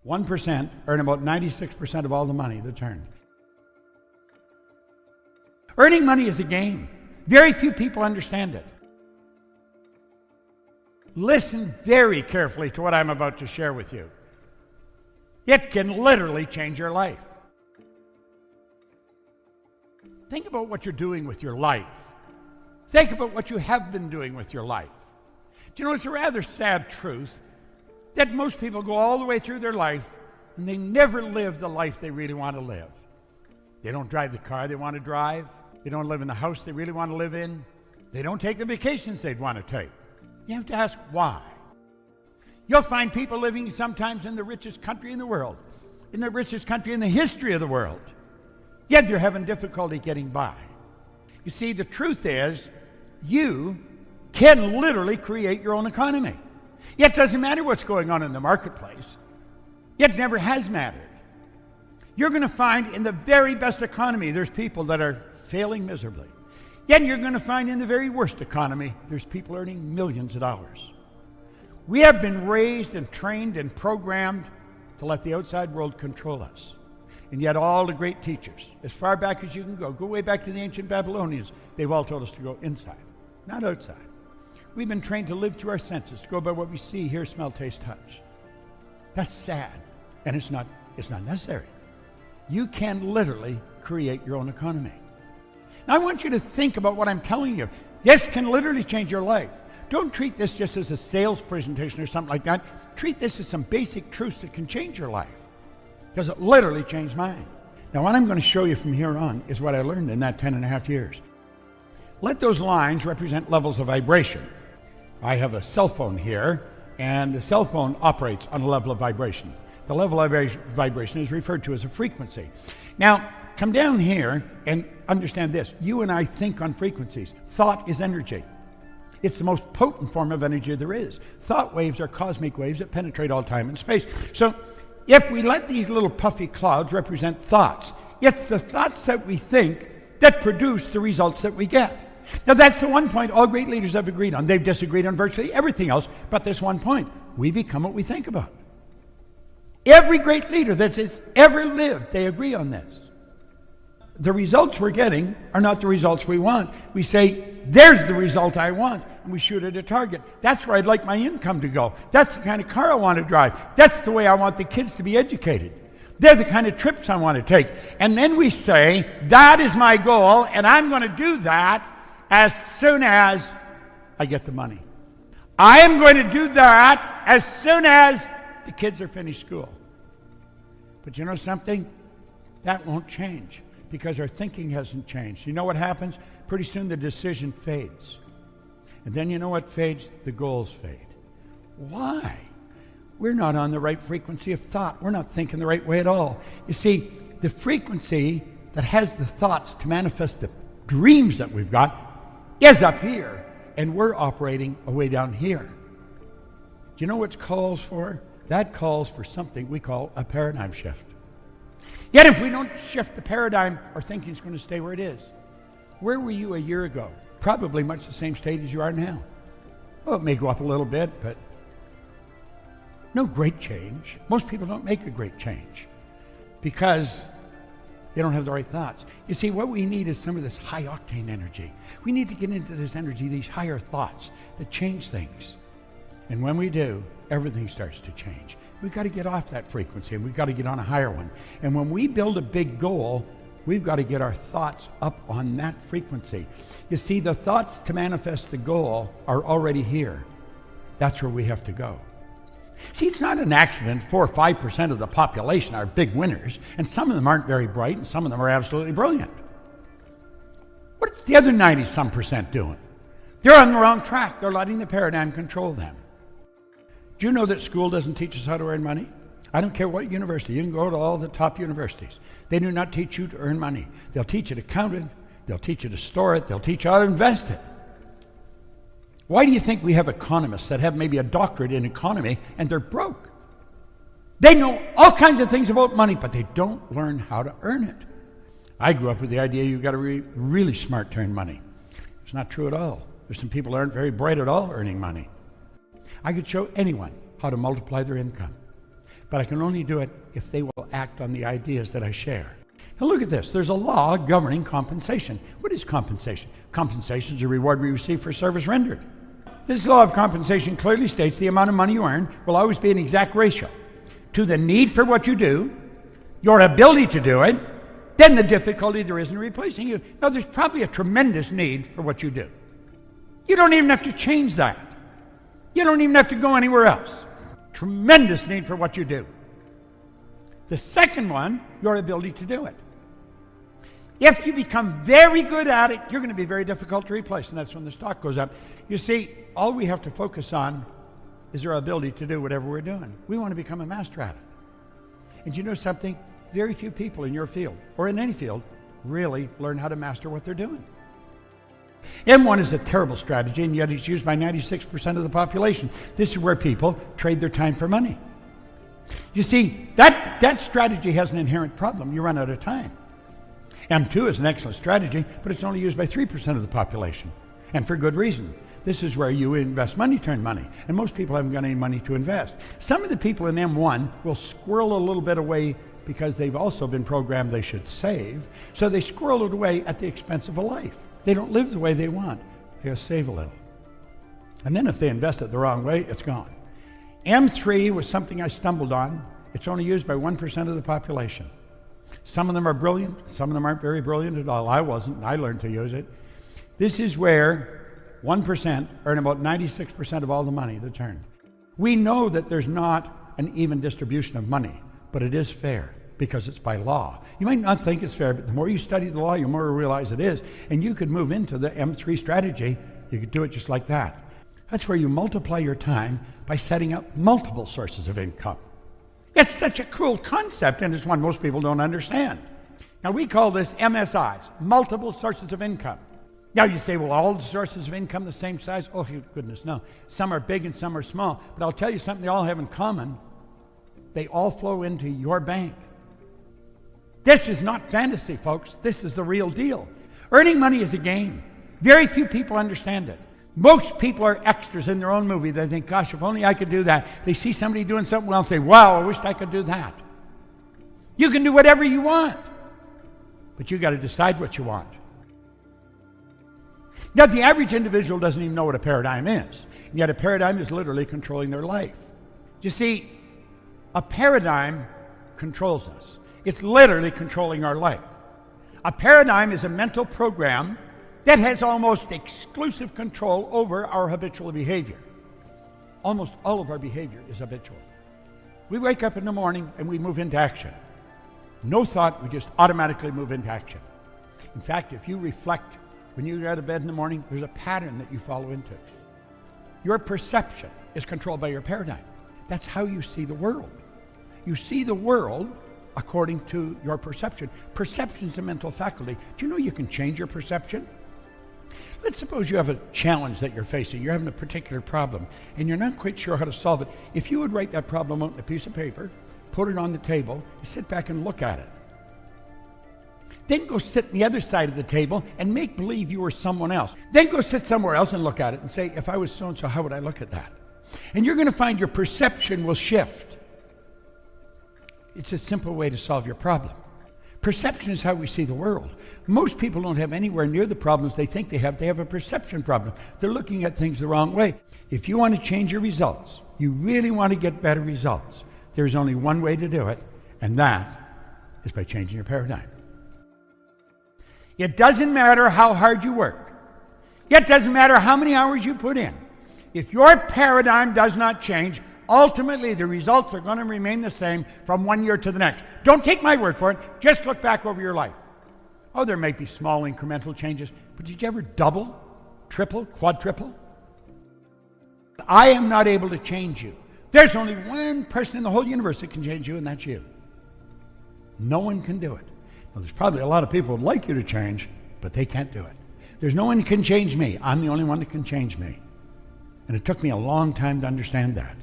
1% earn about 96% of all the money that's earned. Earning money is a game. Very few people understand it. Listen very carefully to what I'm about to share with you. It can literally change your life. Think about what you're doing with your life. Think about what you have been doing with your life. Do you know, it's a rather sad truth that most people go all the way through their life and they never live the life they really want to live. They don't drive the car they want to drive. They don't live in the house they really want to live in. They don't take the vacations they'd want to take. You have to ask why. You'll find people living sometimes in the richest country in the world, in the richest country in the history of the world, yet they're having difficulty getting by. You see, the truth is, you can literally create your own economy. Yet it doesn't matter what's going on in the marketplace. It never has mattered. You're going to find in the very best economy, there's people that are failing miserably. Yet you're going to find in the very worst economy, there's people earning millions of dollars. We have been raised and trained and programmed to let the outside world control us. And yet all the great teachers, as far back as you can go way back to the ancient Babylonians, they've all told us to go inside, not outside. We've been trained to live through our senses, to go by what we see, hear, smell, taste, touch. That's sad, and it's not necessary. You can literally create your own economy. Now I want you to think about what I'm telling you. This can literally change your life. Don't treat this just as a sales presentation or something like that. Treat this as some basic truths that can change your life, because it literally changed mine. Now what I'm going to show you from here on is what I learned in that 10.5 years. Let those lines represent levels of vibration. I have a cell phone here, and the cell phone operates on a level of vibration. The level of vibration is referred to as a frequency. Now, come down here and understand this. You and I think on frequencies. Thought is energy. It's the most potent form of energy there is. Thought waves are cosmic waves that penetrate all time and space. So, if we let these little puffy clouds represent thoughts, it's the thoughts that we think that produce the results that we get. Now that's the one point all great leaders have agreed on. They've disagreed on virtually everything else, but this one point. We become what we think about. Every great leader that's ever lived, they agree on this. The results we're getting are not the results we want. We say, there's the result I want, and we shoot at a target. That's where I'd like my income to go. That's the kind of car I want to drive. That's the way I want the kids to be educated. They're the kind of trips I want to take. And then we say, that is my goal, and I'm going to do that as soon as I get the money. I am going to do that as soon as the kids are finished school. But you know something? That won't change because our thinking hasn't changed. You know what happens? Pretty soon the decision fades. And then you know what fades? The goals fade. Why? We're not on the right frequency of thought. We're not thinking the right way at all. You see, the frequency that has the thoughts to manifest the dreams that we've got is up here, and we're operating way down here. Do you know what it calls for? That calls for something we call a paradigm shift. Yet if we don't shift the paradigm, our thinking is going to stay where it is. Where were you a year ago? Probably much the same state as you are now. Well, it may go up a little bit, but no great change. Most people don't make a great change because they don't have the right thoughts. You see, what we need is some of this high-octane energy. We need to get into this energy, these higher thoughts that change things. And when we do, everything starts to change. We've got to get off that frequency, and we've got to get on a higher one. And when we build a big goal, we've got to get our thoughts up on that frequency. You see, the thoughts to manifest the goal are already here. That's where we have to go. See, it's not an accident 4 or 5% of the population are big winners, and some of them aren't very bright, and some of them are absolutely brilliant. What's the other 90-some% doing? They're on the wrong track. They're letting the paradigm control them. Do you know that school doesn't teach us how to earn money? I don't care what university. You can go to all the top universities. They do not teach you to earn money. They'll teach you to count it. They'll teach you to store it. They'll teach you how to invest it. Why do you think we have economists that have maybe a doctorate in economy and they're broke? They know all kinds of things about money, but they don't learn how to earn it. I grew up with the idea you've got to be really smart to earn money. It's not true at all. There's some people who aren't very bright at all earning money. I could show anyone how to multiply their income. but I can only do it if they will act on the ideas that I share. Now look at this. There's a law governing compensation. What is compensation? Compensation is a reward we receive for service rendered. This law of compensation clearly states the amount of money you earn will always be an exact ratio to the need for what you do, your ability to do it, then the difficulty there is in replacing you. Now, there's probably a tremendous need for what you do. You don't even have to change that. You don't even have to go anywhere else. Tremendous need for what you do. The second one, your ability to do it. If you become very good at it, you're going to be very difficult to replace, and that's when the stock goes up. You see, all we have to focus on is our ability to do whatever we're doing. We want to become a master at it. And you know something? Very few people in your field, or in any field, really learn how to master what they're doing. M1 is a terrible strategy, and yet it's used by 96% of the population. This is where people trade their time for money. You see, that strategy has an inherent problem. You run out of time. M2 is an excellent strategy, but it's only used by 3% of the population, and for good reason. This is where you invest money to earn money, and most people haven't got any money to invest. Some of the people in M1 will squirrel a little bit away because they've also been programmed they should save, so they squirrel it away at the expense of a life. They don't live the way they want. They just save a little. And then if they invest it the wrong way, it's gone. M3 was something I stumbled on. It's only used by 1% of the population. Some of them are brilliant. Some of them aren't very brilliant at all. I wasn't. I learned to use it. This is where 1% earn about 96% of all the money that's earned. We know that there's not an even distribution of money, but it is fair because it's by law. You might not think it's fair, but the more you study the law, the more you realize it is. And you could move into the M3 strategy. You could do it just like that. That's where you multiply your time by setting up multiple sources of income. It's such a cool concept, and it's one most people don't understand. Now, we call this MSIs, multiple sources of income. Now, you say, well, all the sources of income the same size? Oh, goodness, no. Some are big and some are small. But I'll tell you something they all have in common. They all flow into your bank. This is not fantasy, folks. This is the real deal. Earning money is a game. Very few people understand it. Most people are extras in their own movie. They think, gosh, if only I could do that. They see somebody doing something well and say, wow, I wished I could do that. You can do whatever you want, but you got to decide what you want. Now, the average individual doesn't even know what a paradigm is, and yet a paradigm is literally controlling their life. You see, a paradigm controls us. It's literally controlling our life. A paradigm is a mental program that has almost exclusive control over our habitual behavior. Almost all of our behavior is habitual. We wake up in the morning and we move into action. No thought, we just automatically move into action. In fact, if you reflect when you get out of bed in the morning, there's a pattern that you follow into. Your perception is controlled by your paradigm. That's how you see the world. You see the world according to your perception. Perception is a mental faculty. Do you know you can change your perception? Let's suppose you have a challenge that you're facing. You're having a particular problem, and you're not quite sure how to solve it. If you would write that problem out on a piece of paper, put it on the table, sit back and look at it. Then go sit on the other side of the table and make believe you were someone else. Then go sit somewhere else and look at it and say, if I was so-and-so, how would I look at that? And you're going to find your perception will shift. It's a simple way to solve your problem. Perception is how we see the world. Most people don't have anywhere near the problems they think they have. They have a perception problem. They're looking at things the wrong way. If you want to change your results, you really want to get better results, there's only one way to do it, and that is by changing your paradigm. It doesn't matter how hard you work. It doesn't matter how many hours you put in. If your paradigm does not change, ultimately the results are going to remain the same from one year to the next. Don't take my word for it. Just look back over your life. Oh, there may be small incremental changes, but did you ever double, triple, quadruple? I am not able to change you. There's only one person in the whole universe that can change you, and that's you. No one can do it. Well, there's probably a lot of people who would like you to change, but they can't do it. There's no one who can change me. I'm the only one that can change me. And it took me a long time to understand that.